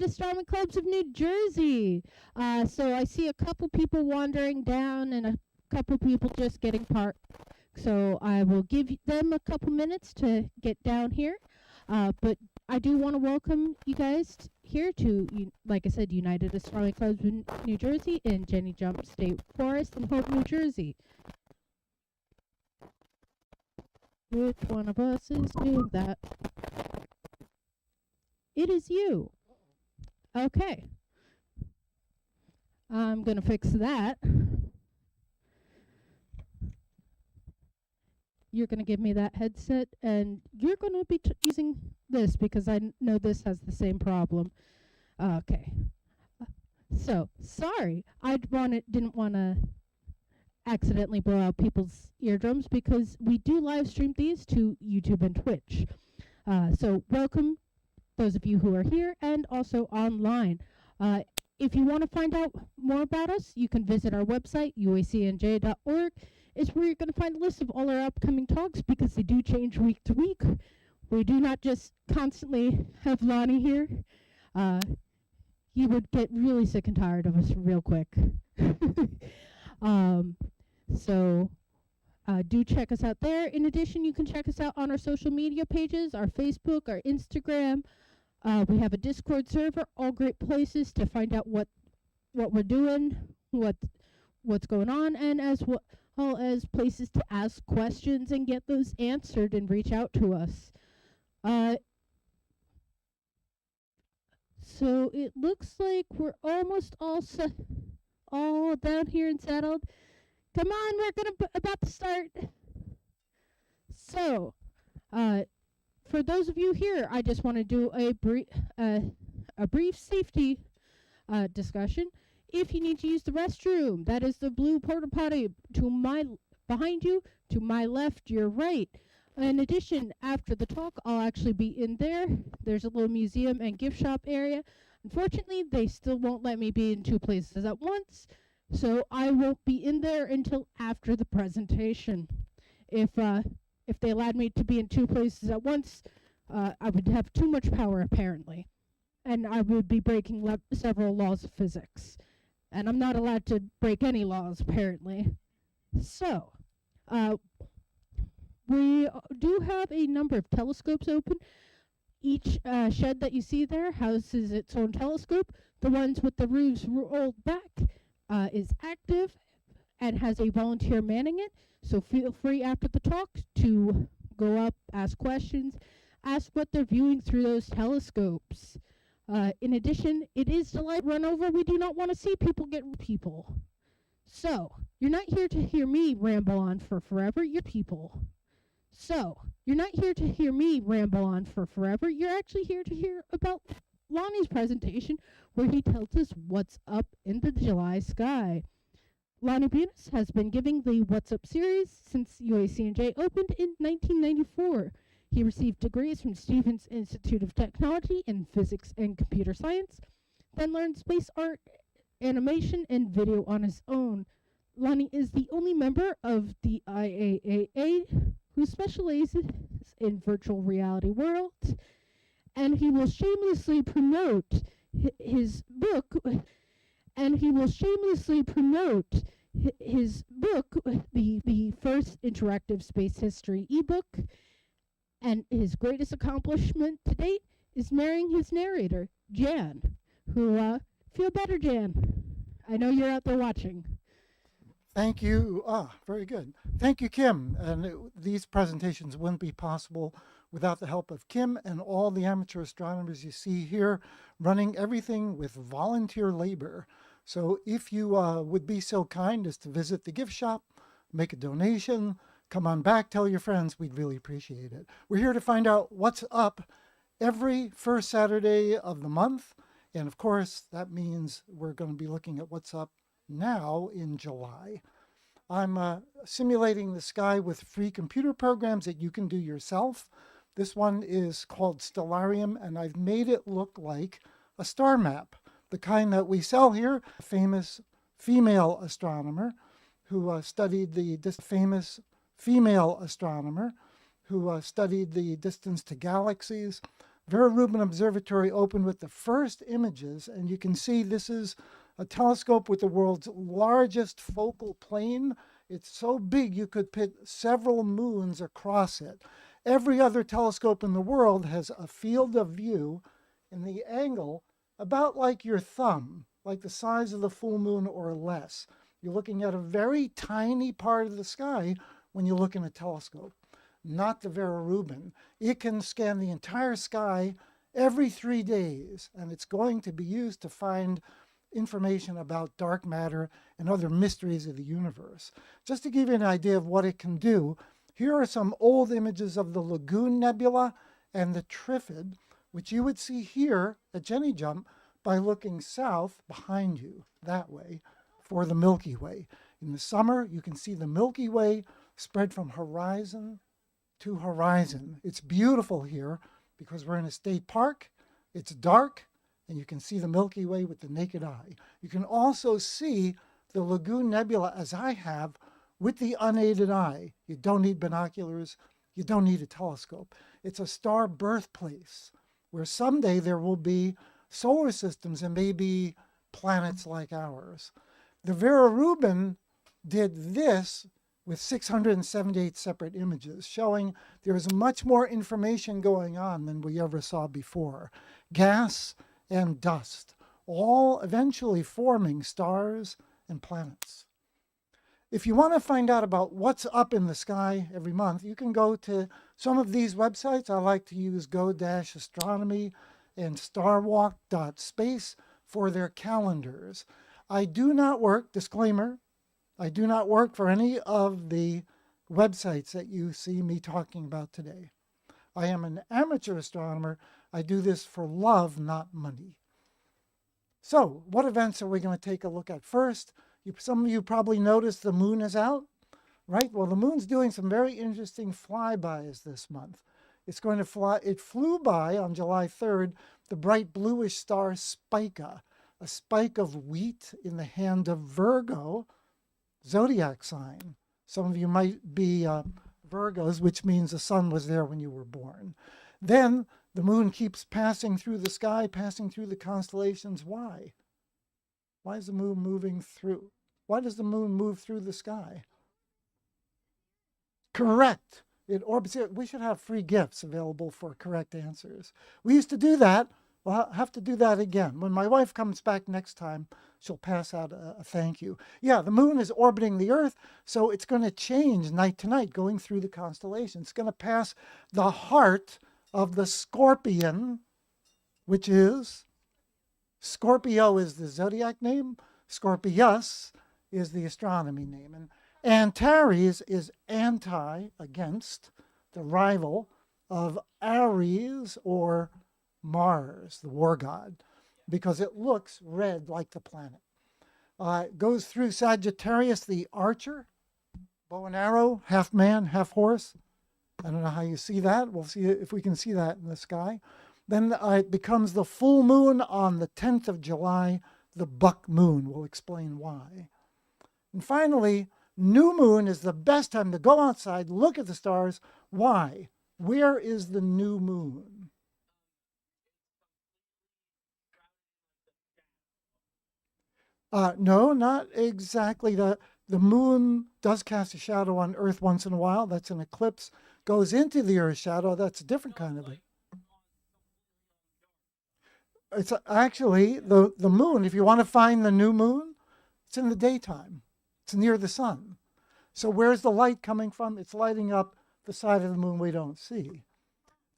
Astronomy Clubs of New Jersey. So I see a couple people wandering down and a couple people just getting parked. So I will give them a couple minutes to get down here. But I do want to welcome you guys here to, like I said, United Astronomy Clubs in New Jersey in Jenny Jump State Forest in Hope, New Jersey. Which one of us is doing that? It is you. Okay. I'm going to fix that. You're going to give me that headset, and you're going to be using this because I know this has the same problem. Okay. So, sorry. Didn't want to accidentally blow out people's eardrums because we do live stream these to YouTube and Twitch. So, welcome those of you who are here and also online. If you want to find out more about us, you can visit our website, uacnj.org. It's where you're going to find a list of all our upcoming talks because they do change week to week. We do not just constantly have Lonnie here. He would get really sick and tired of us real quick. So do check us out there. In addition, you can check us out on our social media pages, our Facebook, our Instagram. We have a Discord server, all great places to find out what we're doing, what's going on, and as well as places to ask questions and get those answered and reach out to us. So it looks like we're almost all down here and settled. Come on, we're about to start. So, for those of you here, I just want to do a brief safety discussion. If you need to use the restroom, that is the blue porta potty behind you, to my left, your right. In addition, after the talk, I'll actually be in there. There's a little museum and gift shop area. Unfortunately, they still won't let me be in two places at once, so I won't be in there until after the presentation. If they allowed me to be in two places at once, I would have too much power, apparently, and I would be breaking several laws of physics. And I'm not allowed to break any laws, apparently. So, we do have a number of telescopes open. Each shed that you see there houses its own telescope. The ones with the roofs rolled back is active and has a volunteer manning it. So feel free after the talk to go up, ask questions, ask what they're viewing through those telescopes. In addition, it is the light run over. We do not want to see people get people. So, you're not here to hear me ramble on for forever, you're people. So, you're not here to hear me ramble on for forever, you're actually here to hear about Lonnie's presentation where he tells us what's up in the July sky. Lonny Buinis has been giving the What's Up series since UACNJ opened in 1994. He received degrees from Stevens Institute of Technology in Physics and Computer Science, then learned space art, animation, and video on his own. Lonnie is the only member of the IAAA who specializes in virtual reality worlds, and he will shamelessly promote his book, the first interactive space history ebook. And his greatest accomplishment to date is marrying his narrator, Jan, who, feel better, Jan. I know you're out there watching. Thank you. Very good. Thank you, Kim. And these presentations wouldn't be possible without the help of Kim and all the amateur astronomers you see here, running everything with volunteer labor. So if you would be so kind as to visit the gift shop, make a donation, come on back, tell your friends, we'd really appreciate it. We're here to find out what's up every first Saturday of the month. And of course, that means we're going to be looking at what's up now in July. I'm simulating the sky with free computer programs that you can do yourself. This one is called Stellarium, and I've made it look like a star map, the kind that we sell here. A famous female astronomer who studied the distance to galaxies. Vera Rubin Observatory opened with the first images, and you can see this is a telescope with the world's largest focal plane. It's so big you could put several moons across it. Every other telescope in the world has a field of view in the angle about like your thumb, like the size of the full moon or less. You're looking at a very tiny part of the sky when you look in a telescope, not the Vera Rubin. It can scan the entire sky every 3 days, and it's going to be used to find information about dark matter and other mysteries of the universe. Just to give you an idea of what it can do, here are some old images of the Lagoon Nebula and the Trifid, which you would see here at Jenny Jump by looking south behind you that way for the Milky Way. In the summer, you can see the Milky Way spread from horizon to horizon. It's beautiful here because we're in a state park. It's dark, and you can see the Milky Way with the naked eye. You can also see the Lagoon Nebula, as I have, with the unaided eye. You don't need binoculars. You don't need a telescope. It's a star birthplace where someday there will be solar systems and maybe planets like ours. The Vera Rubin did this with 678 separate images, showing there is much more information going on than we ever saw before. Gas and dust, all eventually forming stars and planets. If you want to find out about what's up in the sky every month, you can go to some of these websites. I like to use Go-Astronomy and starwalk.space for their calendars. I do not work, disclaimer, I do not work for any of the websites that you see me talking about today. I am an amateur astronomer. I do this for love, not money. So, what events are we going to take a look at first? Some of you probably noticed the moon is out, right? Well, the moon's doing some very interesting flybys this month. It's going to fly, it flew by on July 3rd, the bright bluish star Spica, a spike of wheat in the hand of Virgo, zodiac sign. Some of you might be Virgos, which means the sun was there when you were born. Then the moon keeps passing through the sky, passing through the constellations. Why? Why is the moon moving through? Why does the moon move through the sky? Correct. It orbits here. We should have free gifts available for correct answers. We used to do that. We'll have to do that again. When my wife comes back next time, she'll pass out a thank you. Yeah, the moon is orbiting the Earth, so it's going to change night to night going through the constellations. It's going to pass the heart of the Scorpion, which is, Scorpio is the zodiac name, Scorpius is the astronomy name. And Antares is anti, against, the rival of Ares or Mars, the war god, because it looks red like the planet. It goes through Sagittarius, the archer, bow and arrow, half man, half horse. I don't know how you see that. We'll see if we can see that in the sky. Then it becomes the full moon on the 10th of July, the buck moon. We'll explain why. And finally, new moon is the best time to go outside, look at the stars. Why? Where is the new moon? No, not exactly. The moon does cast a shadow on Earth once in a while. That's an eclipse. Goes into the Earth's shadow. That's a different kind of it. It's actually the moon. If you want to find the new moon, it's in the daytime. It's near the sun. So where's the light coming from? It's lighting up the side of the moon we don't see.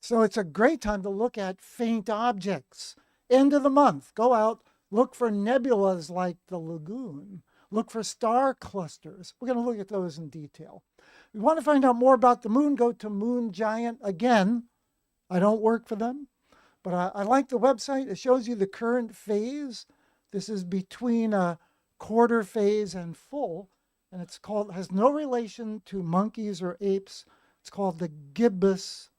So it's a great time to look at faint objects. End of the month, go out, look for nebulas like the lagoon. Look for star clusters. We're going to look at those in detail. If you want to find out more about the moon, go to Moon Giant. Again, I don't work for them, but I like the website. It shows you the current phase. This is between a quarter phase and full, and it's called, has no relation to monkeys or apes. It's called the gibbous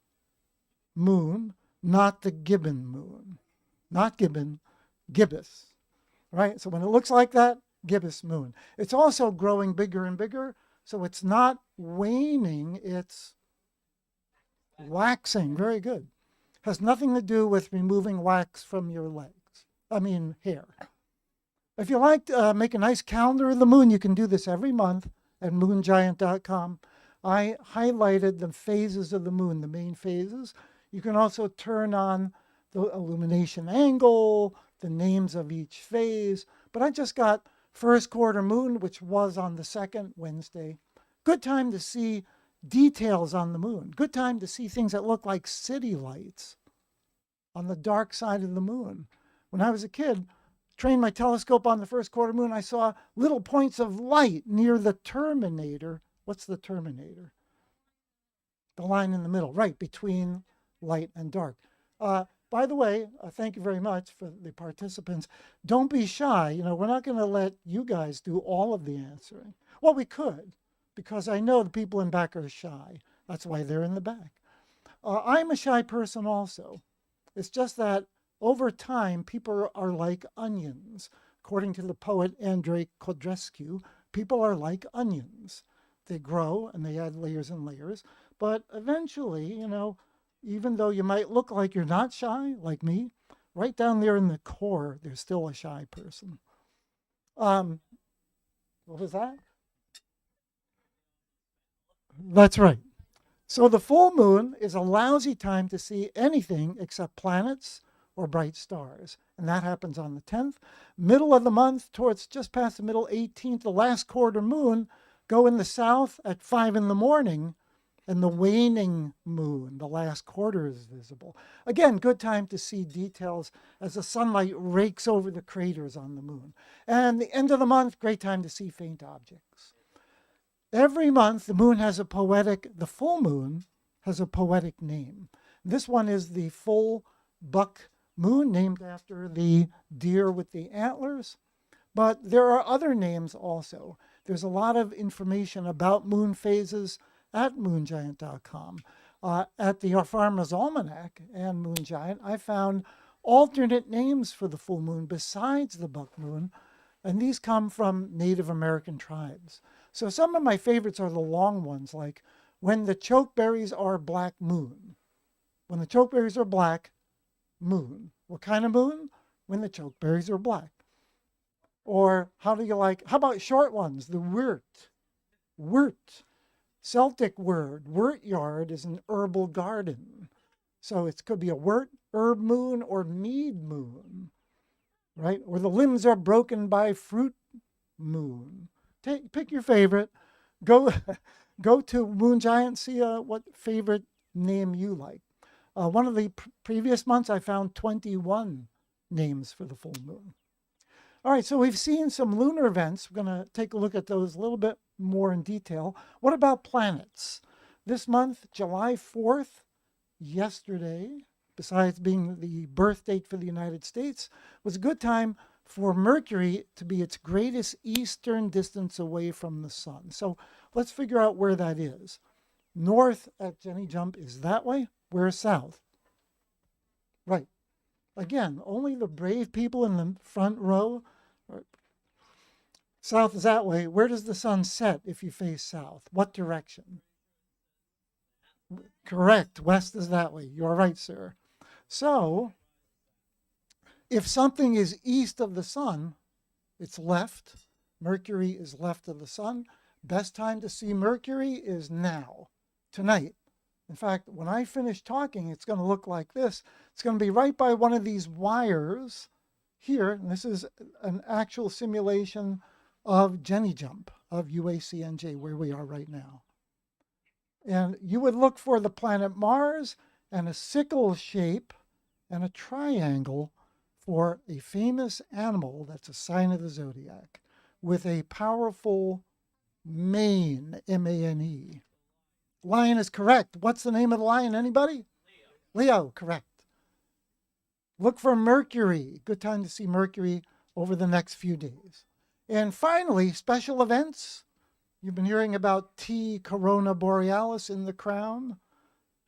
moon, not the gibbon moon. Not gibbon, gibbous, right? So when it looks like that, gibbous moon. It's also growing bigger and bigger, so it's not waning, it's waxing. Very good. Has nothing to do with removing wax from your legs. I mean, hair. If you like to make a nice calendar of the moon, you can do this every month at moongiant.com. I highlighted the phases of the moon, the main phases. You can also turn on the illumination angle, the names of each phase. But I just got first quarter moon, which was on the second Wednesday. Good time to see details on the moon. Good time to see things that look like city lights on the dark side of the moon. When I was a kid, trained my telescope on the first quarter moon, I saw little points of light near the terminator. What's the terminator? The line in the middle, right between light and dark. By the way, thank you very much for the participants. Don't be shy. We're not going to let you guys do all of the answering. Well, we could, because I know the people in back are shy. That's why they're in the back. I'm a shy person also. It's just that over time, people are like onions. According to the poet Andrei Codrescu, people are like onions. They grow and they add layers and layers. But eventually, even though you might look like you're not shy, like me, right down there in the core, there's still a shy person. What was that? That's right. So the full moon is a lousy time to see anything except planets or bright stars. And that happens on the 10th. Middle of the month, towards just past the middle 18th, the last quarter moon, go in the south at 5 in the morning, and the waning moon, the last quarter, is visible. Again, good time to see details as the sunlight rakes over the craters on the moon. And the end of the month, great time to see faint objects. Every month, the full moon has a poetic name. This one is the full buck moon, named after the deer with the antlers. But there are other names also. There's a lot of information about moon phases at moongiant.com. At the Farmer's Almanac and Moon Giant, I found alternate names for the full moon besides the buck moon, and these come from Native American tribes. So some of my favorites are the long ones, like when the chokeberries are black moon. When the chokeberries are black, moon. What kind of moon? When the chokeberries are black. Or how about short ones? The wirt. Wirt. Celtic word. Wirt yard is an herbal garden. So it could be a wirt, herb moon, or mead moon, right? Or the limbs are broken by fruit moon. Pick your favorite. Go to Moon Giant, see what favorite name you like. One of the previous months, I found 21 names for the full moon. All right, so we've seen some lunar events. We're going to take a look at those a little bit more in detail. What about planets? This month, July 4th, yesterday, besides being the birth date for the United States, was a good time for Mercury to be its greatest eastern distance away from the sun. So let's figure out where that is. North at Jenny Jump is that way. Where's south? Right. Again, only the brave people in the front row. South is that way. Where does the sun set if you face south? What direction? Correct. West is that way. You're right, sir. So if something is east of the sun, it's left. Mercury is left of the sun. Best time to see Mercury is now, tonight. In fact, when I finish talking, it's going to look like this. It's going to be right by one of these wires here. And this is an actual simulation of Jenny Jump, of UACNJ, where we are right now. And you would look for the planet Mars and a sickle shape and a triangle for a famous animal that's a sign of the zodiac with a powerful mane, M-A-N-E. Lion is correct. What's the name of the lion? Anybody? Leo, correct. Look for Mercury. Good time to see Mercury over the next few days. And finally, special events. You've been hearing about T. Corona Borealis in the crown.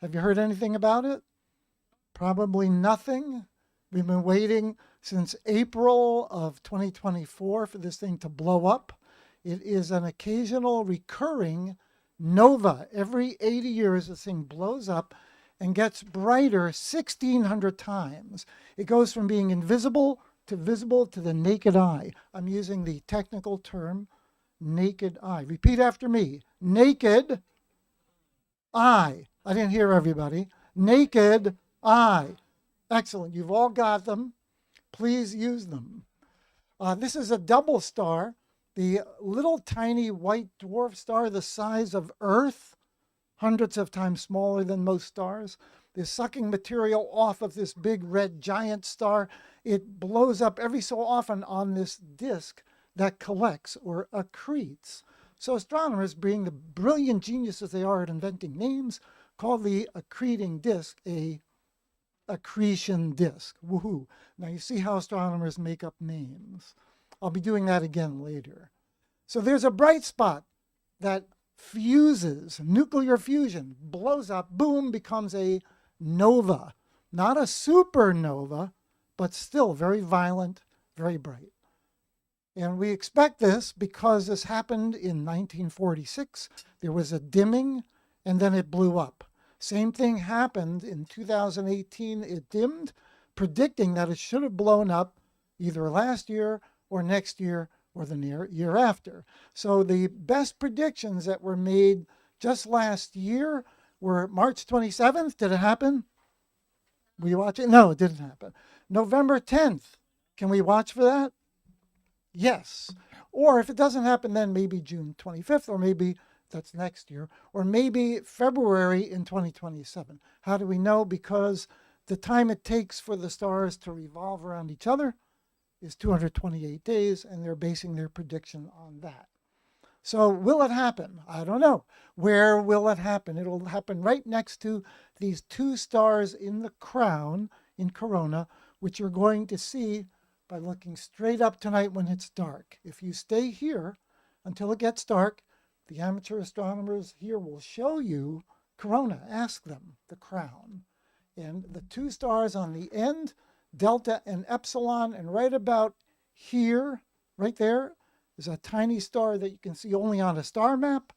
Have you heard anything about it? Probably nothing. We've been waiting since April of 2024 for this thing to blow up. It is an occasional recurring nova. Every 80 years, this thing blows up, and gets brighter 1,600 times. It goes from being invisible to visible to the naked eye. I'm using the technical term naked eye. Repeat after me. Naked eye. I didn't hear everybody. Naked eye. Excellent. You've all got them. Please use them. This is a double star, the little tiny white dwarf star the size of Earth, hundreds of times smaller than most stars. Is sucking material off of this big red giant star. It blows up every so often on this disk that collects or accretes. So astronomers, being the brilliant geniuses they are at inventing names, call the accreting disk a accretion disk. Woohoo. Now you see how astronomers make up names. I'll be doing that again later. So there's a bright spot that fuses, nuclear fusion, blows up, boom, becomes a nova. Not a supernova, but still very violent, very bright. And we expect this because this happened in 1946. There was a dimming, and then it blew up. Same thing happened in 2018. It dimmed, predicting that it should have blown up either last year or next year or the year after. So the best predictions that were made just last year were March 27th. Did it happen? Will you watch it? No, it didn't happen. November 10th. Can we watch for that? Yes. Or if it doesn't happen then, maybe June 25th, or maybe that's next year, or maybe February in 2027. How do we know? Because the time it takes for the stars to revolve around each other is 228 days, and they're basing their prediction on that. So will it happen? I don't know. Where will it happen? It'll happen right next to these two stars in the crown in Corona, which you're going to see by looking straight up tonight when it's dark. If you stay here until it gets dark, the amateur astronomers here will show you Corona. Ask them, the crown. And the two stars on the end, Delta and Epsilon, and right about here, right there, is a tiny star that you can see only on a star map,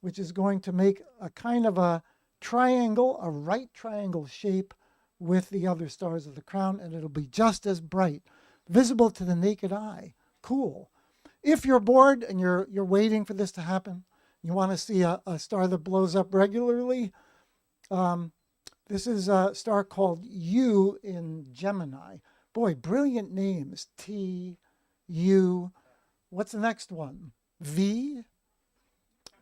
which is going to make a kind of a triangle, a right triangle shape with the other stars of the crown, and it'll be just as bright, visible to the naked eye. Cool. If you're bored and you're waiting for this to happen, you want to see a star that blows up regularly, this is a star called U in Gemini. Boy, brilliant names. T, U. What's the next one? V?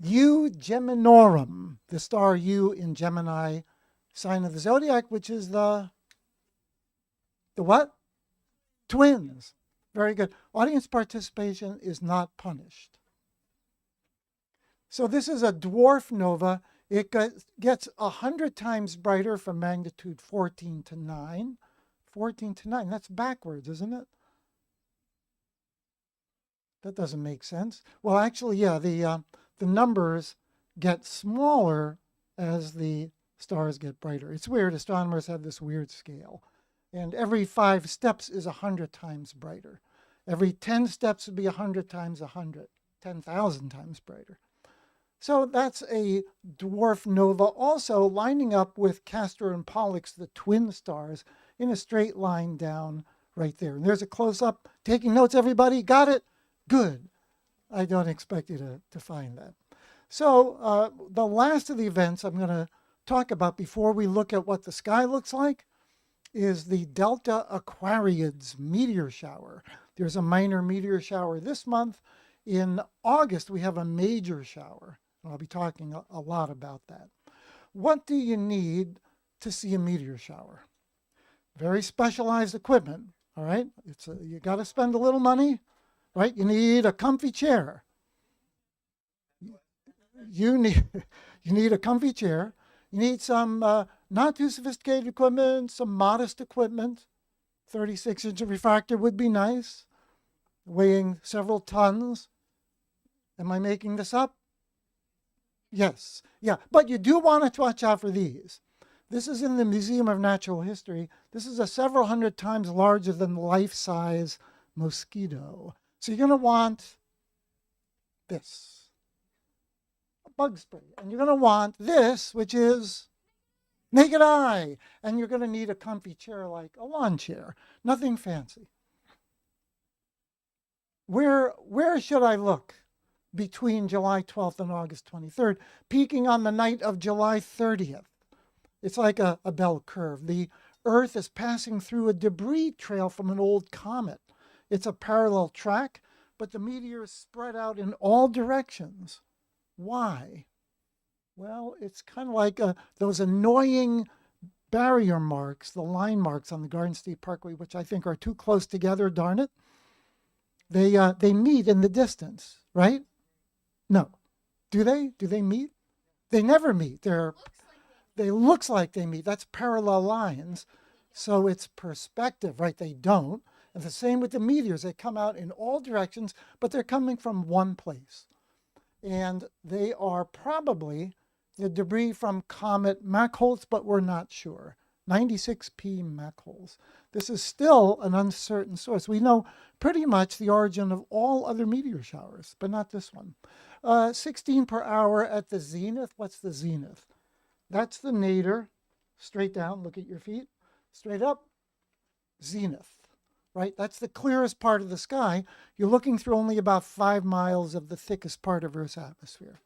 U Geminorum, the star U in Gemini, sign of the zodiac, which is the what? Twins. Very good. Audience participation is not punished. So this is a dwarf nova. It gets 100 times brighter from magnitude 14 to 9. 14 to 9, that's backwards, isn't it? That doesn't make sense. Well, actually, yeah, the numbers get smaller as the stars get brighter. It's weird. Astronomers have this weird scale. And every 5 steps is 100 times brighter. Every 10 steps would be 100 times 100, 10,000 times brighter. So that's a dwarf nova, also lining up with Castor and Pollux, the twin stars, in a straight line down right there. And there's a close-up. Taking notes, everybody? Got it? Good. I don't expect you to find that. So the last of the events I'm going to talk about before we look at what the sky looks like is the Delta Aquariids meteor shower. There's a minor meteor shower this month. In August, we have a major shower. I'll be talking a lot about that. What do you need to see a meteor shower? Very specialized equipment, all right? You got to spend a little money, right? You need a comfy chair. You need a comfy chair. You need some not too sophisticated equipment, some modest equipment. 36-inch refractor would be nice, weighing several tons. Am I making this up? Yes. Yeah, but you do want to watch out for these. This is in the Museum of Natural History. This is a several hundred times larger than life-size mosquito. So you're going to want this, a bug spray. And you're going to want this, which is Naked eye. And you're going to need a comfy chair like a lawn chair. Nothing fancy. Where should I look between July 12th and August 23rd, peaking on the night of July 30th? It's like a bell curve. The Earth is passing through a debris trail from an old comet. It's a parallel track, but the meteors spread out in all directions. Why? Well, it's kind of like those annoying barrier marks, the line marks on the Garden State Parkway, which I think are too close together, darn it. They meet in the distance, right? No. Do they? Do they meet? They never meet. They looks like they meet. That's parallel lines. So it's perspective, right? They don't. And the same with the meteors. They come out in all directions, but they're coming from one place. And they are probably the debris from comet Mach-Holtz, but we're not sure. 96P Mach-Holtz. This is still an uncertain source. We know pretty much the origin of all other meteor showers, but not this one. 16 per hour at the zenith. What's the zenith? That's the nadir. Straight down, look at your feet. Straight up, zenith, right? That's the clearest part of the sky. You're looking through only about 5 miles of the thickest part of Earth's atmosphere.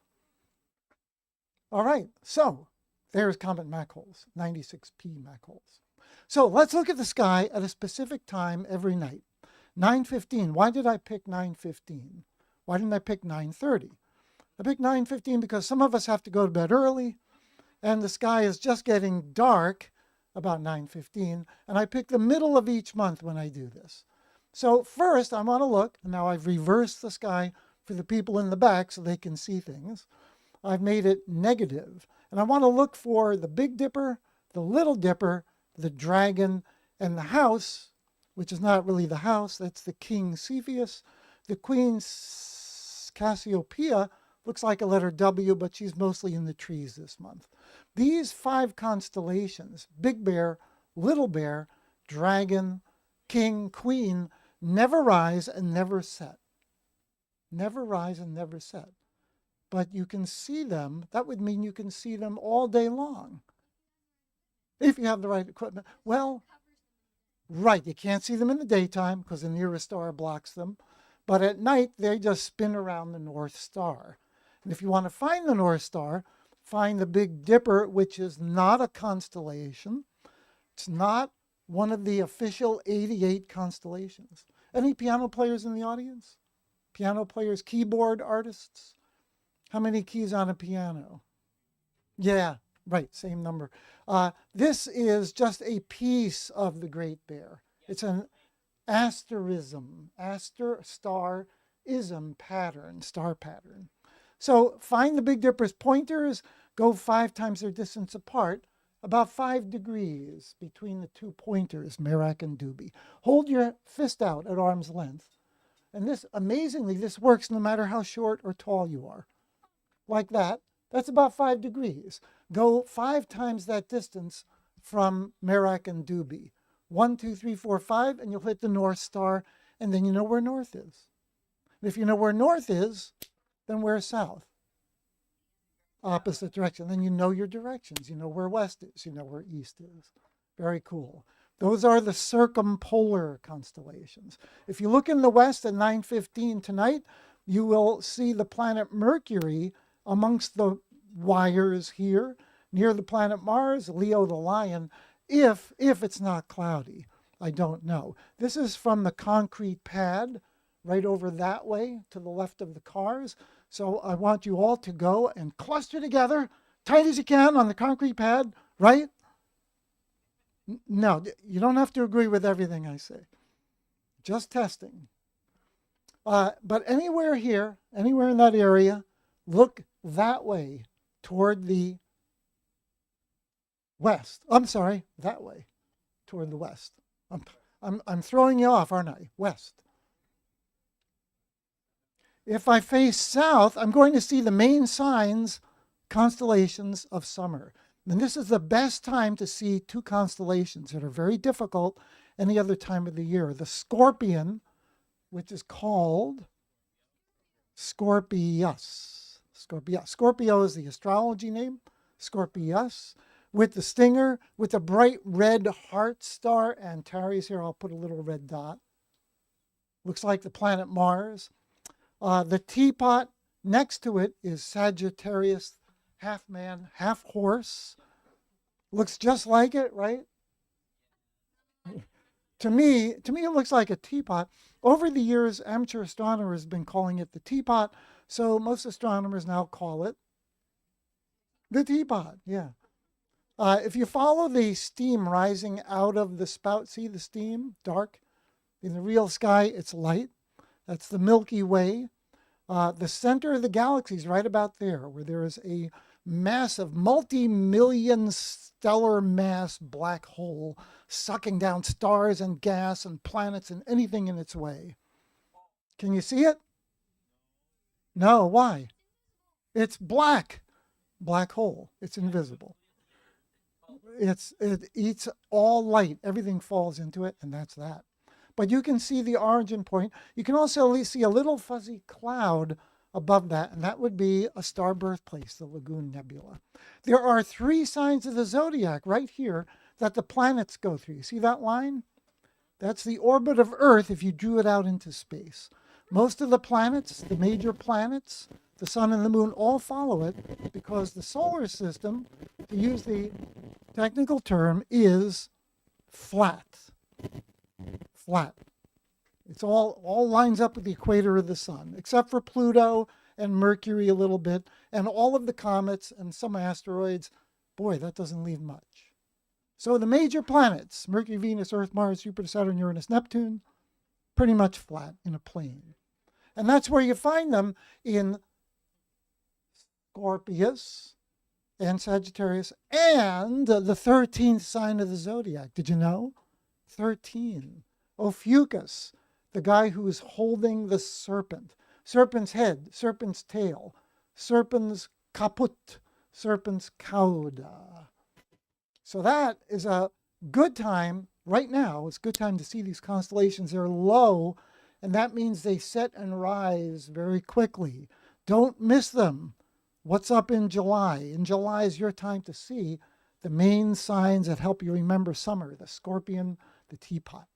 All right, so there's comet Mach-Holtz, 96P Mach-Holtz. So let's look at the sky at a specific time every night. 9:15. Why did I pick 9:15? Why didn't I pick 9:30? I picked 9:15 because some of us have to go to bed early, and the sky is just getting dark about 9:15, and I pick the middle of each month when I do this. So first I want to look, and now I've reversed the sky for the people in the back so they can see things. I've made it negative, and I want to look for the Big Dipper, the Little Dipper, the Dragon, and the House, which is not really the house, that's the King Cepheus. The Queen Cassiopeia looks like a letter W, but she's mostly in the trees this month. These 5 constellations, Big Bear, Little Bear, Dragon, King, Queen, never rise and never set. Never rise and never set. But you can see them. That would mean you can see them all day long if you have the right equipment. Well, right, you can't see them in the daytime because the nearest star blocks them. But at night, they just spin around the North Star. And if you want to find the North Star, find the Big Dipper, which is not a constellation. It's not one of the official 88 constellations. Any piano players in the audience? Piano players, keyboard artists? How many keys on a piano? Yeah, right, same number. This is just a piece of the Great Bear. It's an asterism, star-ism pattern, star pattern. So find the Big Dipper's pointers, go 5 times their distance apart, about 5 degrees between the 2 pointers, Merak and Dubhe. Hold your fist out at arm's length. And this, amazingly, this works no matter how short or tall you are. Like that. That's about 5 degrees. Go 5 times that distance from Merak and Dubhe. 1, 2, 3, 4, 5, and you'll hit the North Star, and then you know where north is. And if you know where north is, then where's south? Opposite direction. Then you know your directions. You know where west is. You know where east is. Very cool. Those are the circumpolar constellations. If you look in the west at 9:15 tonight, you will see the planet Mercury amongst the wires here, near the planet Mars, Leo the Lion, if it's not cloudy. I don't know. This is from the concrete pad right over that way to the left of the cars. So I want you all to go and cluster together, tight as you can on the concrete pad, right? No, you don't have to agree with everything I say. Just testing. But anywhere here, anywhere in that area, look that way toward the west. I'm sorry, that way toward the west. I'm throwing you off, aren't I? West. If I face south, I'm going to see the main signs, constellations of summer. And this is the best time to see 2 constellations that are very difficult any other time of the year. The Scorpion, which is called Scorpius. Scorpio is the astrology name, Scorpius, with the stinger, with the bright red heart star Antares. Here, I'll put a little red dot. Looks like the planet Mars. The teapot next to it is Sagittarius, half man, half horse. Looks just like it, right? To me, it looks like a teapot. Over the years, amateur astronomers have been calling it the teapot, so most astronomers now call it the teapot. Yeah. If you follow the steam rising out of the spout, see the steam, dark. In the real sky, it's light. That's the Milky Way. The center of the galaxy is right about there, where there is a massive, multi-million stellar mass black hole sucking down stars and gas and planets and anything in its way. Can you see it? No, why? It's black. Black hole. It's invisible. It eats all light. Everything falls into it, and that's that. But you can see the origin point. You can also see a little fuzzy cloud above that, and that would be a star birthplace, the Lagoon Nebula. There are 3 signs of the zodiac right here that the planets go through. You see that line? That's the orbit of Earth if you drew it out into space. Most of the planets, the major planets, the sun and the moon all follow it because the solar system, to use the technical term, is flat. Flat. It's all lines up with the equator of the sun, except for Pluto and Mercury a little bit, and all of the comets and some asteroids. Boy, that doesn't leave much. So the major planets, Mercury, Venus, Earth, Mars, Jupiter, Saturn, Uranus, Neptune, pretty much flat in a plane. And that's where you find them in Scorpius and Sagittarius and the 13th sign of the zodiac. Did you know? 13. Ophiuchus, the guy who is holding the serpent. Serpent's head, serpent's tail, serpent's caput, serpent's cauda. So that is a good time right now. It's a good time to see these constellations. They're low, and that means they set and rise very quickly. Don't miss them. What's up in July? In July is your time to see the main signs that help you remember summer, the scorpion, the teapot.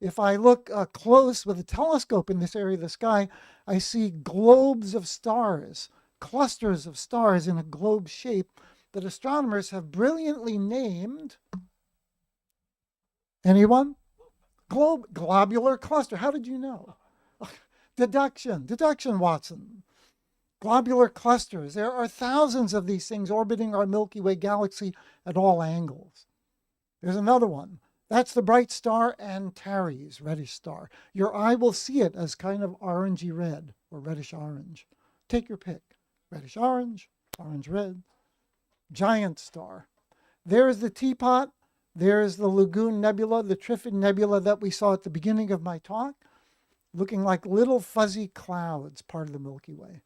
If I look close with a telescope in this area of the sky, I see globes of stars, clusters of stars in a globe shape that astronomers have brilliantly named. Anyone? Globular cluster. How did you know? Deduction, Watson. Globular clusters. There are thousands of these things orbiting our Milky Way galaxy at all angles. There's another one. That's the bright star Antares, reddish star. Your eye will see it as kind of orangey red or reddish orange. Take your pick. Reddish orange, orange red. Giant star. There's the teapot. There's the Lagoon Nebula, the Trifid Nebula that we saw at the beginning of my talk, looking like little fuzzy clouds, part of the Milky Way.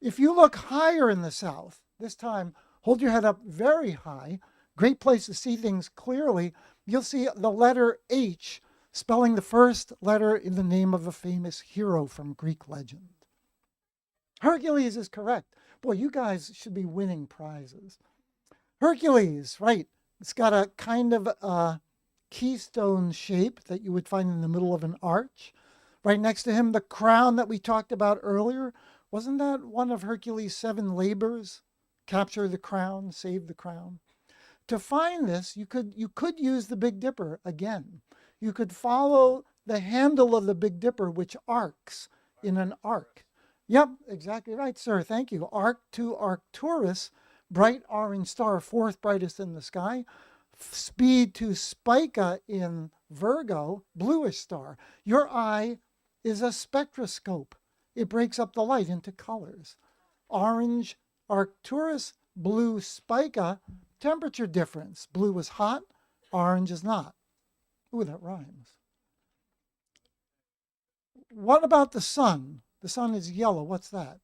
If you look higher in the south, this time hold your head up very high, great place to see things clearly, you'll see the letter H spelling the first letter in the name of a famous hero from Greek legend. Hercules is correct. Boy, you guys should be winning prizes. Hercules, right. It's got a kind of keystone shape that you would find in the middle of an arch. Right next to him, the crown that we talked about earlier. Wasn't that one of Hercules' 7 labors? Capture the crown, save the crown. To find this, you could use the Big Dipper again. You could follow the handle of the Big Dipper, which arcs in an arc. Yep, exactly right, sir. Thank you. Arc to Arcturus, bright orange star, 4th brightest in the sky. Speed to Spica in Virgo, bluish star. Your eye is a spectroscope. It breaks up the light into colors. Orange Arcturus, blue Spica, temperature difference. Blue is hot, orange is not. Ooh, that rhymes. What about the sun? The sun is yellow. What's that?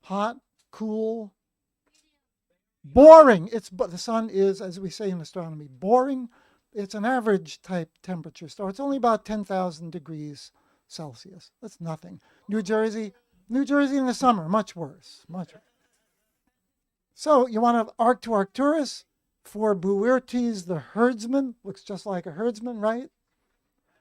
Hot, cool, boring. The sun is, as we say in astronomy, boring. It's an average type temperature star. It's only about 10,000 degrees Celsius. That's nothing. New Jersey in the summer, much worse. Much worse. So you want to arc to Arcturus for Boötes the herdsman. Looks just like a herdsman, right?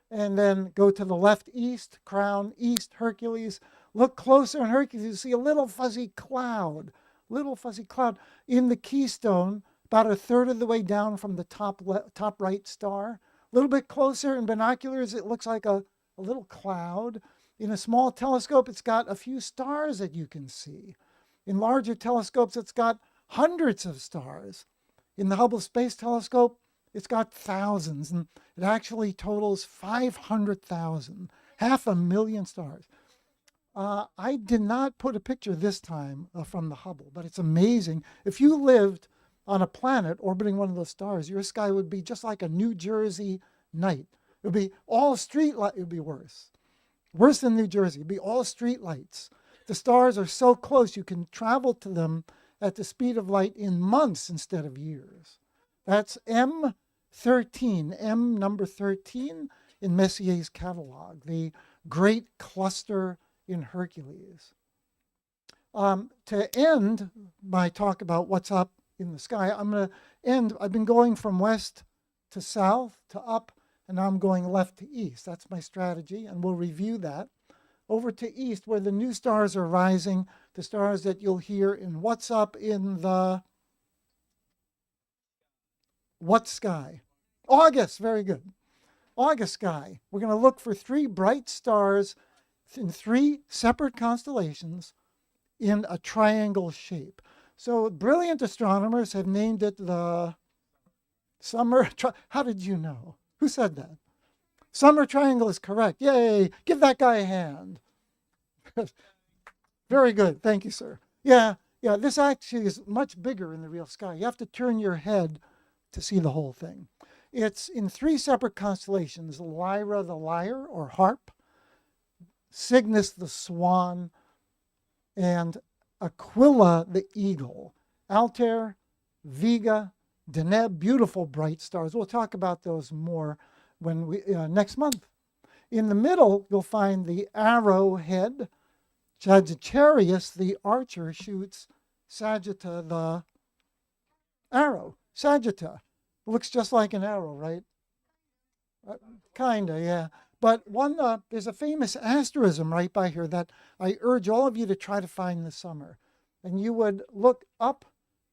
And then go to the left east, crown east, Hercules. Look closer in Hercules, you see a little fuzzy cloud in the keystone, about a third of the way down from the top right star. A little bit closer in binoculars, it looks like a little cloud. In a small telescope, it's got a few stars that you can see. In larger telescopes, it's got hundreds of stars. In the Hubble Space Telescope, it's got thousands, and it actually totals 500,000, 500,000 stars. I did not put a picture this time from the Hubble, but it's amazing. If you lived on a planet orbiting one of those stars, your sky would be just like a New Jersey night. It would be all street light. It would be worse than New Jersey. It would be all street lights. The stars are so close you can travel to them at the speed of light in months instead of years. That's M13, M number 13 in Messier's catalog, the great cluster in Hercules. To end my talk about what's up in the sky, I'm going to end. I've been going from west to south to up, and now I'm going left to east. That's my strategy, and we'll review that. Over to east, where the new stars are rising, the stars that you'll hear in What's Up in the What Sky? August, very good. August sky. We're going to look for three bright stars in three separate constellations in a triangle shape. So brilliant astronomers have named it the summer. How did you know? Who said that? Summer triangle is correct. Yay! Give that guy a hand. Very good. Thank you, sir. Yeah, this actually is much bigger in the real sky. You have to turn your head to see the whole thing. It's in three separate constellations: Lyra the lyre or harp, Cygnus the swan, and Aquila the eagle. Altair, Vega, Deneb, beautiful bright stars. We'll talk about those more when we next month. In the middle, you'll find the arrowhead. Sagittarius, the archer, shoots Sagitta the arrow. Sagitta looks just like an arrow, right? Kinda, yeah. But there's a famous asterism right by here that I urge all of you to try to find this summer. And you would look up,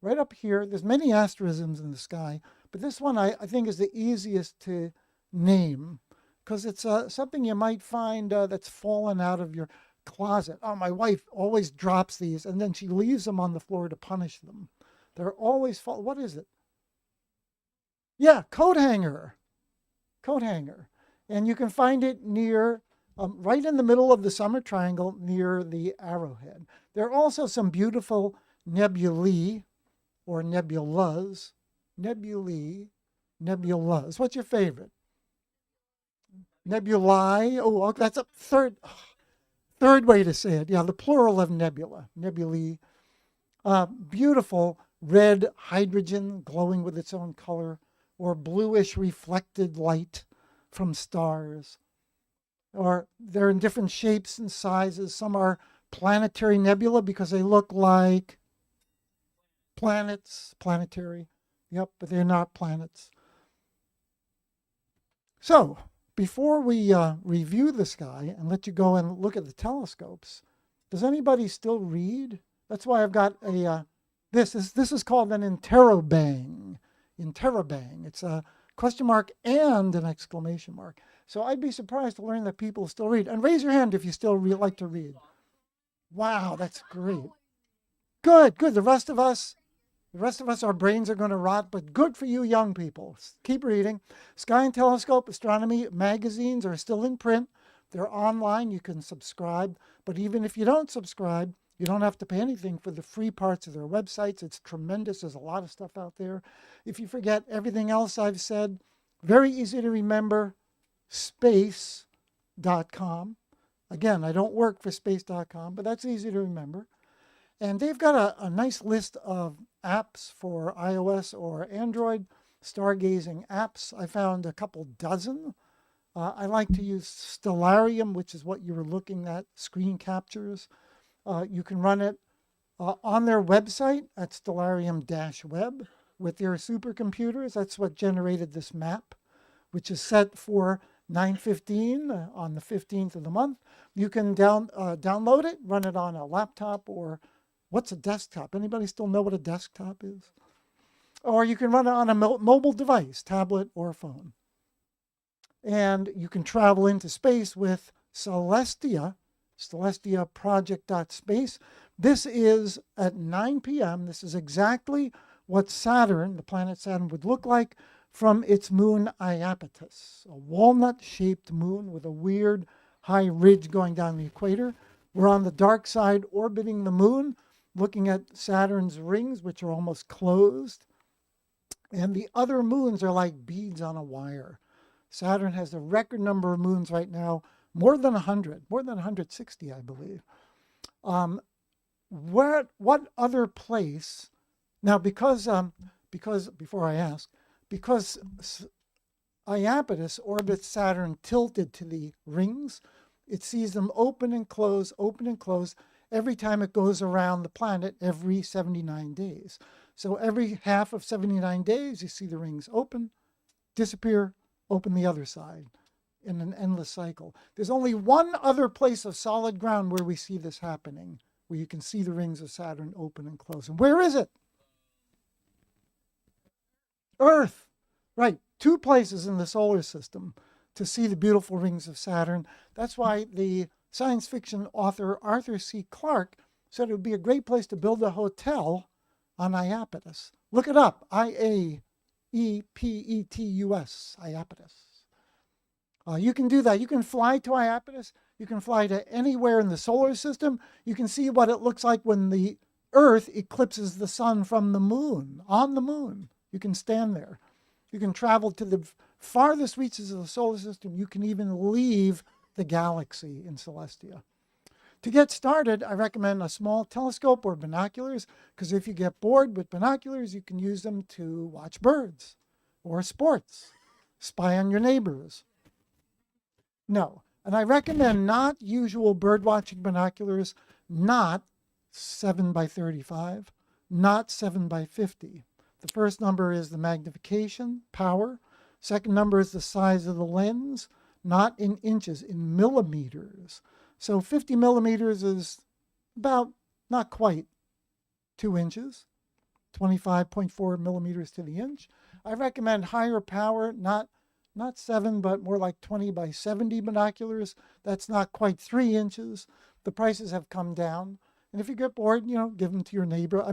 right up here. There's many asterisms in the sky, but this one I think is the easiest to name because it's something you might find that's fallen out of your closet. Oh, my wife always drops these, and then she leaves them on the floor to punish them. They're always what is it? Yeah, coat hanger. Coat hanger. And you can find it near, right in the middle of the summer triangle near the arrowhead. There are also some beautiful nebulae or nebulas. Nebulae, nebulas. What's your favorite? Nebulae. Oh, that's a third way to say it. Yeah, the plural of nebula. Nebulae. Beautiful red hydrogen glowing with its own color, or bluish reflected light from stars. Or they're in different shapes and sizes. Some are planetary nebula because they look like planets, planetary. Yep, but they're not planets. So, before we review the sky and let you go and look at the telescopes, does anybody still read? That's why I've got a, this is called an interrobang. Interrobang. It's a question mark and an exclamation mark. So I'd be surprised to learn that people still read. And raise your hand if you still like to read. Wow, that's great. Good. The rest of us, our brains are going to rot, but good for you young people. Keep reading. Sky and Telescope astronomy magazines are still in print. They're online. You can subscribe. But even if you don't subscribe, you don't have to pay anything for the free parts of their websites. It's tremendous. There's a lot of stuff out there. If you forget everything else I've said, very easy to remember, space.com. Again, I don't work for space.com, but that's easy to remember. And they've got a nice list of apps for iOS or Android, stargazing apps. I found a couple dozen. I like to use Stellarium, which is what you were looking at, screen captures. You can run it On their website at Stellarium-Web with their supercomputers, that's what generated this map, which is set for 9:15 on the 15th of the month. You can download it, run it on a laptop, or what's a desktop? Anybody still know what a desktop is? Or you can run it on a mobile device, tablet or phone. And you can travel into space with Celestia, Celestia Project.space. This is at 9 p.m. This is exactly what Saturn, the planet Saturn, would look like from its moon Iapetus, a walnut-shaped moon with a weird high ridge going down the equator. We're on the dark side orbiting the moon, looking at Saturn's rings, which are almost closed. And the other moons are like beads on a wire. Saturn has a record number of moons right now, more than 100, more than 160, I believe. What other place? Now, because before I ask, because Iapetus orbits Saturn tilted to the rings, it sees them open and close every time it goes around the planet every 79 days. So every half of 79 days, you see the rings open, disappear, open the other side in an endless cycle. There's only one other place of solid ground where we see this happening, where you can see the rings of Saturn open and close. And where is it? Earth. Right. Two places in the solar system to see the beautiful rings of Saturn. That's why the science fiction author Arthur C. Clarke said it would be a great place to build a hotel on Iapetus. Look it up. Iapetus, Iapetus. You can do that. You can fly to Iapetus. You can fly to anywhere in the solar system. You can see what it looks like when the Earth eclipses the sun from the moon, on the moon. You can stand there. You can travel to the farthest reaches of the solar system. You can even leave the galaxy in Celestia. To get started, I recommend a small telescope or binoculars, because if you get bored with binoculars, you can use them to watch birds or sports, spy on your neighbors. No, and I recommend not usual bird watching binoculars, not 7 by 35, not 7 by 50. The first number is the magnification, power. Second number is the size of the lens, not in inches, in millimeters. So 50 millimeters is about, not quite, 2 inches, 25.4 millimeters to the inch. I recommend higher power, not 7, but more like 20 by 70 binoculars. That's not quite 3 inches. The prices have come down. And if you get bored, give them to your neighbor.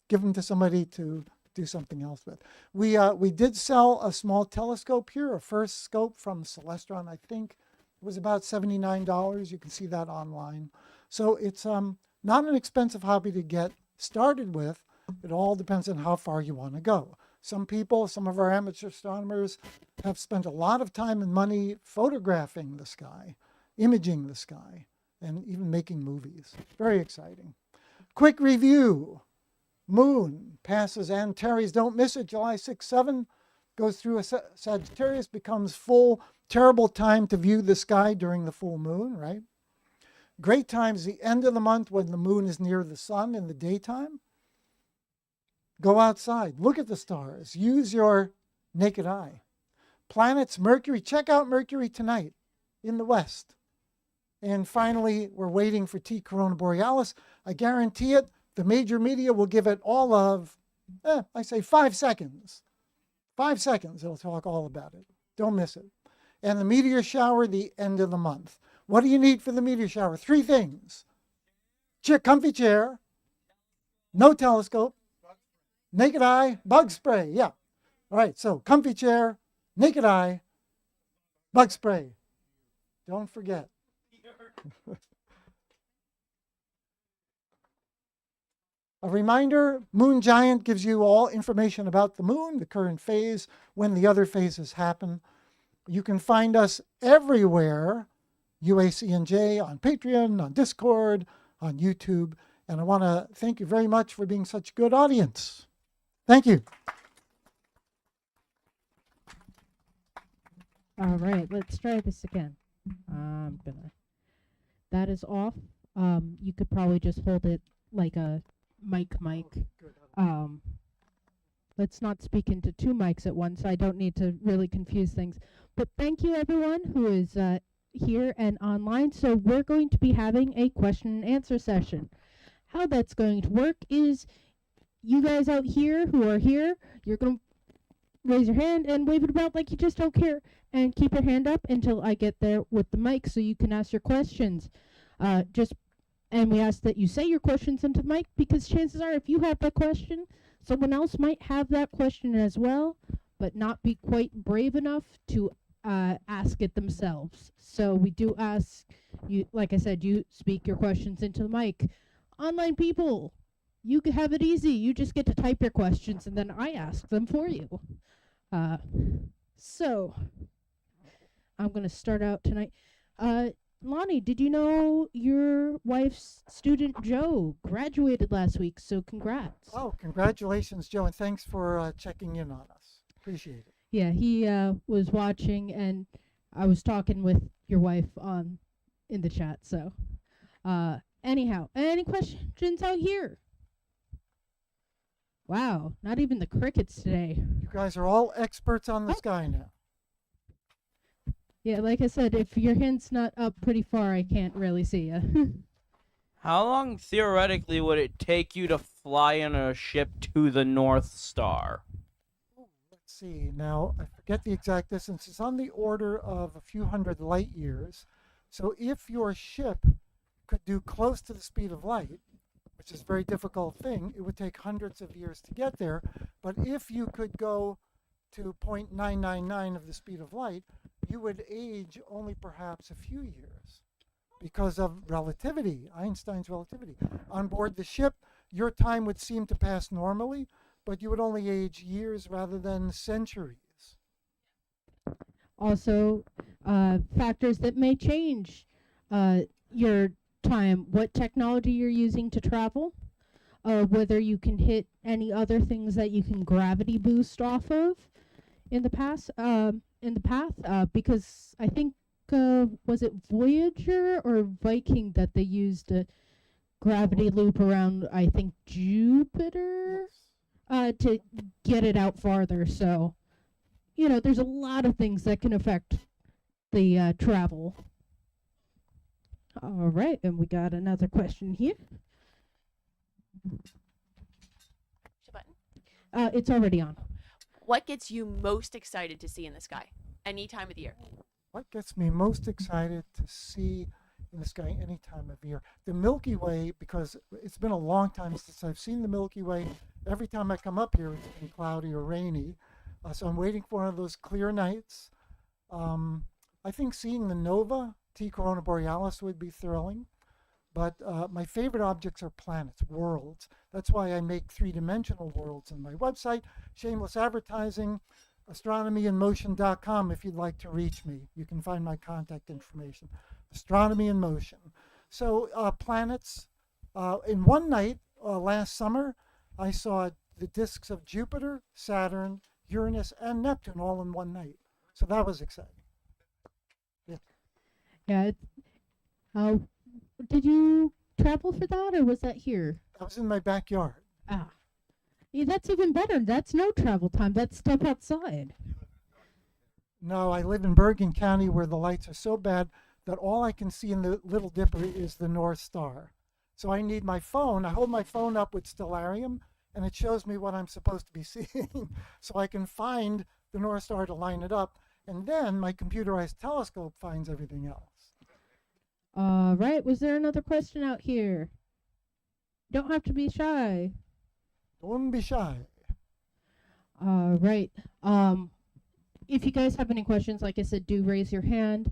Give them to somebody to do something else with. We did sell a small telescope here, a first scope from Celestron, I think. It was about $79. You can see that online. So it's not an expensive hobby to get started with. It all depends on how far you want to go. Some people, some of our amateur astronomers, have spent a lot of time and money photographing the sky, imaging the sky, and even making movies. Very exciting. Quick review. Moon passes Antares, don't miss it, July 6, 7, goes through a Sagittarius, becomes full. Terrible time to view the sky during the full moon, right? Great time is the end of the month when the moon is near the sun in the daytime. Go outside, look at the stars, use your naked eye. Planets, Mercury, check out Mercury tonight in the west. And finally, we're waiting for T Corona Borealis. I guarantee it, the major media will give it all of, I say 5 seconds. 5 seconds, it'll talk all about it. Don't miss it. And the meteor shower, the end of the month. What do you need for the meteor shower? 3 things. Comfy chair, no telescope, naked eye, bug spray. Yeah. All right, so comfy chair, naked eye, bug spray. Don't forget. A reminder, Moon Giant gives you all information about the moon, the current phase, when the other phases happen. You can find us everywhere, UACNJ, on Patreon, on Discord, on YouTube. And I want to thank you very much for being such a good audience. Thank you. All right, let's try this again. That is off. You could probably just hold it like a mic. Good. Um, let's not speak into two mics at once. I don't need to really confuse things. But thank you, everyone who is here and online. So we're going to be having a question and answer session. How that's going to work is you guys out here who are here, you're going to raise your hand and wave it about like you just don't care. And keep your hand up until I get there with the mic so you can ask your questions. And we ask that you say your questions into the mic because chances are if you have that question, someone else might have that question as well, but not be quite brave enough to ask it themselves. So we do ask you, like I said, you speak your questions into the mic. Online people, you can have it easy. You just get to type your questions and then I ask them for you. So I'm going to start out tonight. Lonnie, did you know your wife's student Joe graduated last week? So congrats. Oh, congratulations, Joe, and thanks for checking in on us. Appreciate it. Yeah, he was watching, and I was talking with your wife in the chat. So, anyhow, any questions out here? Wow, not even the crickets today. You guys are all experts on the sky now. Yeah, like I said, if your hand's not up pretty far, I can't really see you. How long theoretically would it take you to fly in a ship to the North Star? Let's see. Now, I forget the exact distance. It's on the order of a few hundred light years. So if your ship could do close to the speed of light, which is a very difficult thing, it would take hundreds of years to get there. But if you could go to 0.999 of the speed of light, you would age only perhaps a few years because of relativity, Einstein's relativity. On board the ship, your time would seem to pass normally, but you would only age years rather than centuries. Also, factors that may change your time, what technology you're using to travel, whether you can hit any other things that you can gravity boost off of in the path, because I think was it Voyager or Viking that they used a gravity loop around, I think, Jupiter, to get it out farther. So, there's a lot of things that can affect the travel. All right, and we got another question here. Push a button. It's already on. What gets you most excited to see in the sky any time of the year? What gets me most excited to see in the sky any time of year? The Milky Way, because it's been a long time since I've seen the Milky Way. Every time I come up here, it's been cloudy or rainy. So I'm waiting for one of those clear nights. I think seeing the nova, T Corona Borealis, would be thrilling. But my favorite objects are planets, worlds. That's why I make three-dimensional worlds on my website. Shameless advertising, astronomyinmotion.com if you'd like to reach me. You can find my contact information. Astronomy in Motion. So planets, in one night last summer, I saw the disks of Jupiter, Saturn, Uranus, and Neptune all in one night. So that was exciting. Yeah. Did you travel for that, or was that here? I was in my backyard. Ah. Yeah, that's even better. That's no travel time. That's step outside. No, I live in Bergen County where the lights are so bad that all I can see in the Little Dipper is the North Star. So I need my phone. I hold my phone up with Stellarium, and it shows me what I'm supposed to be seeing. So I can find the North Star to line it up, and then my computerized telescope finds everything else. All right. Was there another question out here? Don't have to be shy. Don't be shy. All right. If you guys have any questions, like I said, do raise your hand.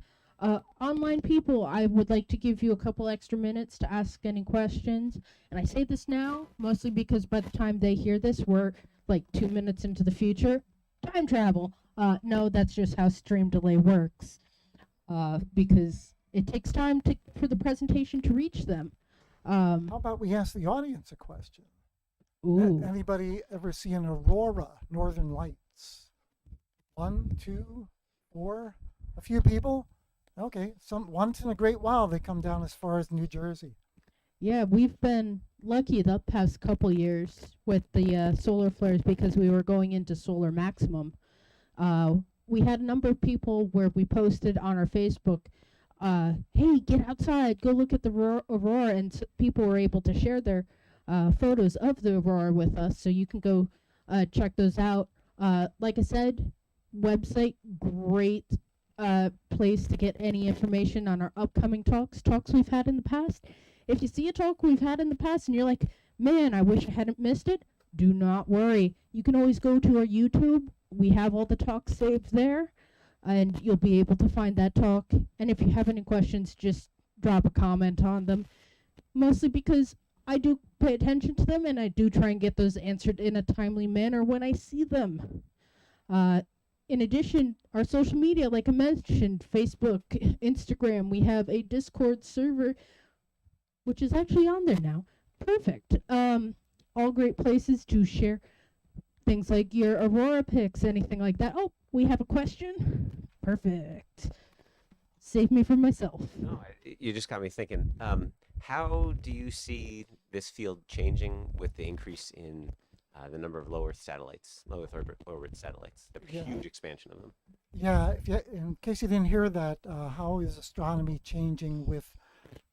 Online people, I would like to give you a couple extra minutes to ask any questions. And I say this now, mostly because by the time they hear this, we're like 2 minutes into the future. Time travel. No, that's just how stream delay works. Because it takes time for the presentation to reach them. How about we ask the audience a question? Ooh. Anybody ever see an aurora, northern lights? 1, 2, 4, a few people? Okay, once in a great while they come down as far as New Jersey. Yeah, we've been lucky the past couple years with the solar flares because we were going into solar maximum. Uh, we had a number of people where we posted on our Facebook, hey, get outside, go look at the aurora, and people were able to share their photos of the aurora with us, so you can go check those out. Like I said, website, great place to get any information on our upcoming talks we've had in the past. If you see a talk we've had in the past and you're like, man, I wish I hadn't missed it, do not worry. You can always go to our YouTube. We have all the talks saved there, and you'll be able to find that talk. And if you have any questions, just drop a comment on them. Mostly because I do pay attention to them, and I do try and get those answered in a timely manner when I see them. In addition, our social media, like I mentioned, Facebook, Instagram, we have a Discord server, which is actually on there now. Perfect. All great places to share things like your aurora pics, anything like that. Oh, we have a question. Perfect. Save me from myself. No, you just got me thinking. How do you see this field changing with the increase in the number of low Earth satellites, low orbit satellites, the huge expansion of them? Yeah, in case you didn't hear that, how is astronomy changing with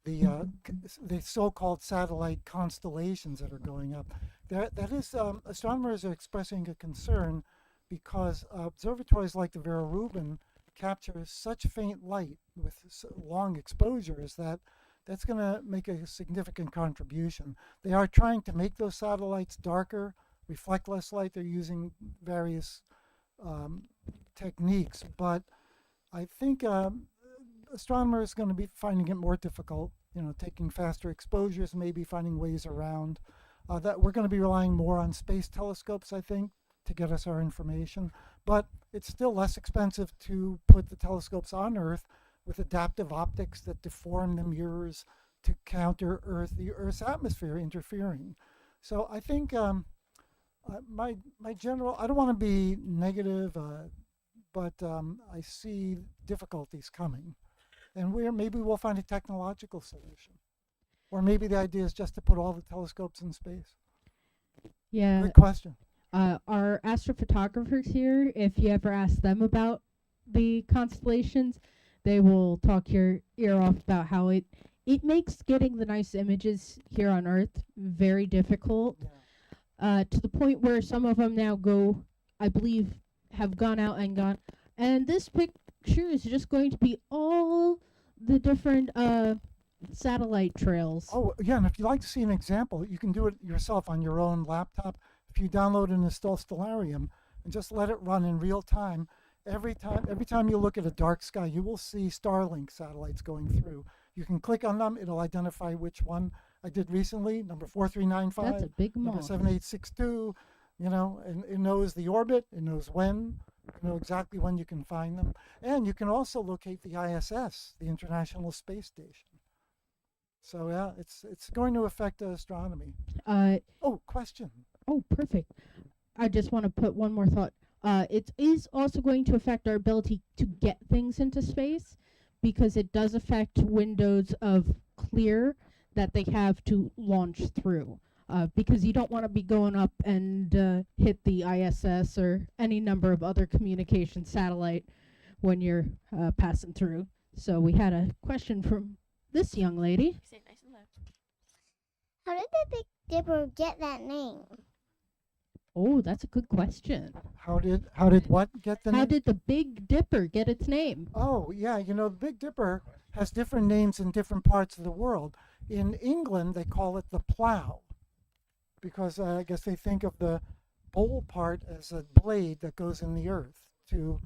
the so-called satellite constellations that are going up? That is, astronomers are expressing a concern because observatories like the Vera Rubin capture such faint light with long exposures that that's going to make a significant contribution. They are trying to make those satellites darker, reflect less light. They're using various techniques, but I think astronomers are going to be finding it more difficult, taking faster exposures, maybe finding ways around. That we're going to be relying more on space telescopes, I think, to get us our information. But it's still less expensive to put the telescopes on Earth with adaptive optics that deform the mirrors to counter the Earth's atmosphere interfering. So I think my general, I don't want to be negative, but I see difficulties coming. And maybe we'll find a technological solution. Or maybe the idea is just to put all the telescopes in space. Yeah. Good question. Our astrophotographers here, if you ever ask them about the constellations, they will talk your ear off about how it makes getting the nice images here on Earth very difficult. Yeah. To the point where some of them now I believe, have gone out and gone, and this picture is just going to be all the different satellite trails. Oh, yeah, and if you'd like to see an example, you can do it yourself on your own laptop. If you download and install Stellarium and just let it run in real time, every time you look at a dark sky, you will see Starlink satellites going through. You can click on them, it'll identify which one. I did recently, number 4395. That's a big number moth. 7862, and it knows the orbit, it knows when, you know exactly when you can find them. And you can also locate the ISS, the International Space Station. So yeah, it's going to affect astronomy. Question. Oh, perfect. I just want to put one more thought. It is also going to affect our ability to get things into space, because it does affect windows of clear that they have to launch through. Because you don't want to be going up and hit the ISS or any number of other communication satellite when you're passing through. So we had a question from this young lady. Say it nice and loud. How did the Big Dipper get that name? Oh, that's a good question. How did what get the name? How did the Big Dipper get its name? Oh, yeah, the Big Dipper has different names in different parts of the world. In England, they call it the plow, because I guess they think of the bowl part as a blade that goes in the earth to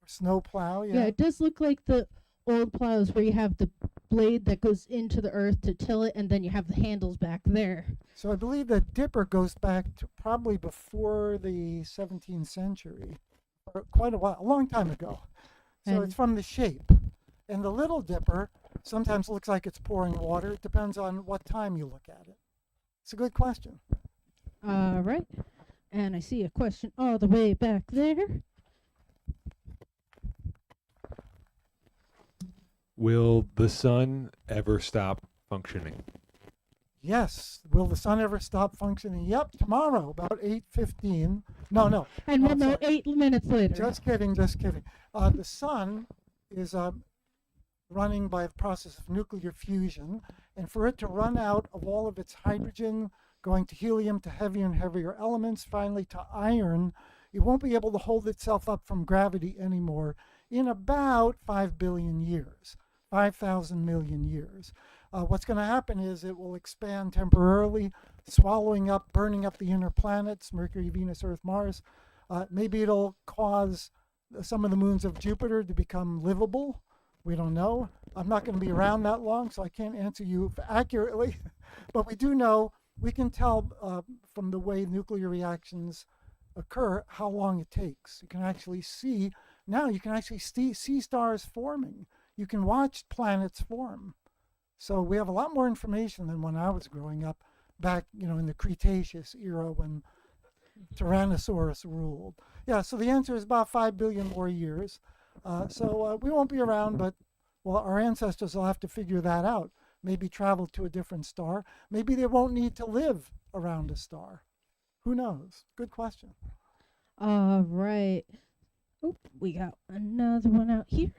snow plow. Yeah, it does look like the old plows where you have the blade that goes into the earth to till it, and then you have the handles back there. So I believe that Dipper goes back to probably before the 17th century, or quite a while, a long time ago. So it's from the shape. And the Little Dipper sometimes looks like it's pouring water. It depends on what time you look at it. It's a good question. All right. And I see a question all the way back there. Will the sun ever stop functioning? Yes. Will the sun ever stop functioning? Yep, tomorrow about 8:15. No. And No, we'll know sorry. 8 minutes later. Just kidding. The sun is running by the process of nuclear fusion, and for it to run out of all of its hydrogen, going to helium, to heavier and heavier elements, finally to iron, it won't be able to hold itself up from gravity anymore in about 5 billion years, 5,000 million years. What's going to happen is it will expand temporarily, swallowing up, burning up the inner planets, Mercury, Venus, Earth, Mars. Maybe it'll cause some of the moons of Jupiter to become livable. We don't know. I'm not going to be around that long, so I can't answer you accurately. But we do know, we can tell from the way nuclear reactions occur how long it takes. You can actually see, now you can actually see stars forming. You can watch planets form. So we have a lot more information than when I was growing up back, in the Cretaceous era when Tyrannosaurus ruled. Yeah, so the answer is about 5 billion more years. So we won't be around, but our ancestors will have to figure that out. Maybe travel to a different star. Maybe they won't need to live around a star. Who knows? Good question. All right. Oop, we got another one out here.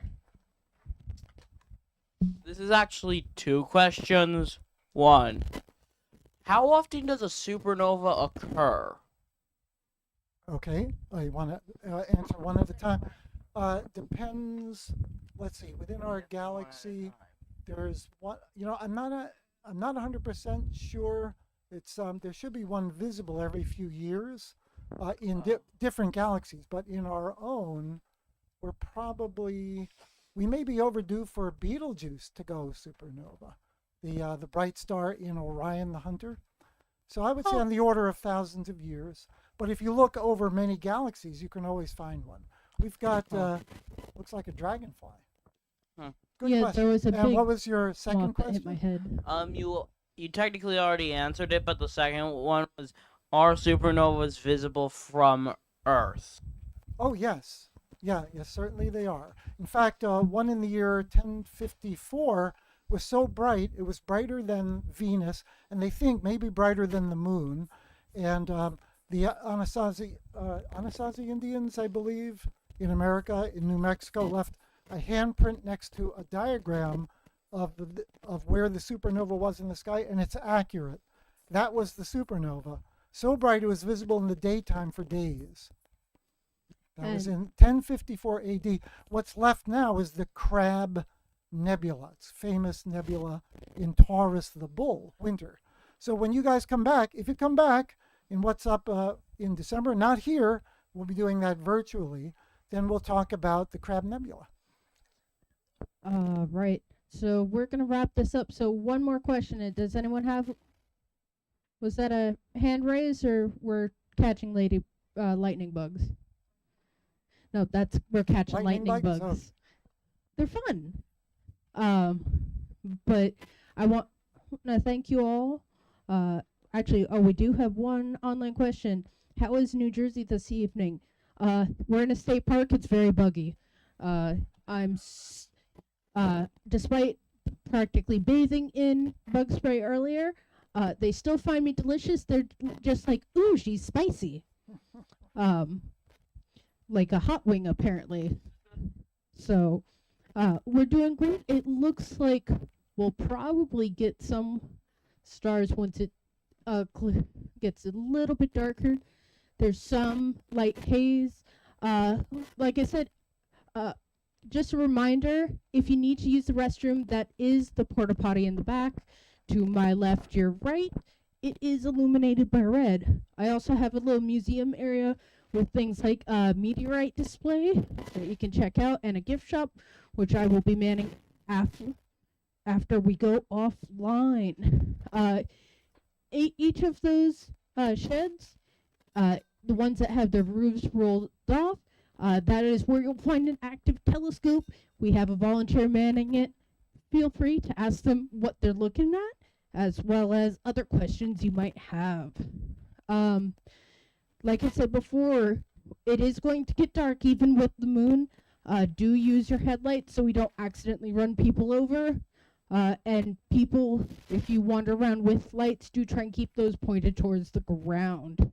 This is actually 2 questions. 1. How often does a supernova occur? Okay, you want to answer one at a time? Depends. Let's see. Within our galaxy, there's one. I'm not 100% sure. It's there should be one visible every few years in different galaxies, but in our own, we may be overdue for Betelgeuse to go supernova, the bright star in Orion the Hunter. So I would say on the order of thousands of years. But if you look over many galaxies, you can always find one. We've got looks like a dragonfly. Good Yeah, question. there was a And big what was your second Moth that question? hit my head. You technically already answered it, but the second one was, are supernovas visible from Earth? Oh, yes. Yes, certainly they are. In fact, one in the year 1054 was so bright, it was brighter than Venus, and they think maybe brighter than the moon. And the Anasazi Indians, I believe, in America, in New Mexico, left a handprint next to a diagram of where the supernova was in the sky, and it's accurate. That was the supernova. So bright it was visible in the daytime for days. That was in 1054 AD. What's left now is the Crab Nebula. It's famous nebula in Taurus the Bull, winter. So when you guys come back, if you come back in what's up in December, not here, we'll be doing that virtually, then we'll talk about the Crab Nebula. Right. So we're going to wrap this up. So one more question. Does anyone have... Was that a hand raise, or we're catching lightning bugs? No, we're catching lightning bugs. Oh. They're fun. But I want to thank you all. Actually, we do have one online question. How is New Jersey this evening? We're in a state park. It's very buggy. Despite practically bathing in bug spray earlier, they still find me delicious. They're just like, ooh, she's spicy. Like a hot wing, apparently. So, we're doing great. It looks like we'll probably get some stars once it gets a little bit darker. There's some light haze. Like I said, just a reminder, if you need to use the restroom, that is the porta potty in the back. To my left, your right, it is illuminated by red. I also have a little museum area with things like a meteorite display that you can check out, and a gift shop, which I will be manning after we go offline. Each of those sheds, the ones that have their roofs rolled off, that is where you'll find an active telescope. We have a volunteer manning it. Feel free to ask them what they're looking at, as well as other questions you might have. Like I said before, it is going to get dark even with the moon. Do use your headlights so we don't accidentally run people over. And people, if you wander around with lights, do try and keep those pointed towards the ground.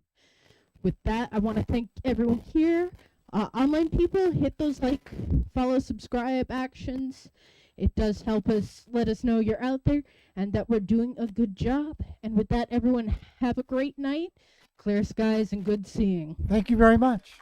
With that, I want to thank everyone here. Online people, hit those like, follow, subscribe actions. It does help us let us know you're out there and that we're doing a good job. And with that, everyone, have a great night, clear skies, and good seeing. Thank you very much.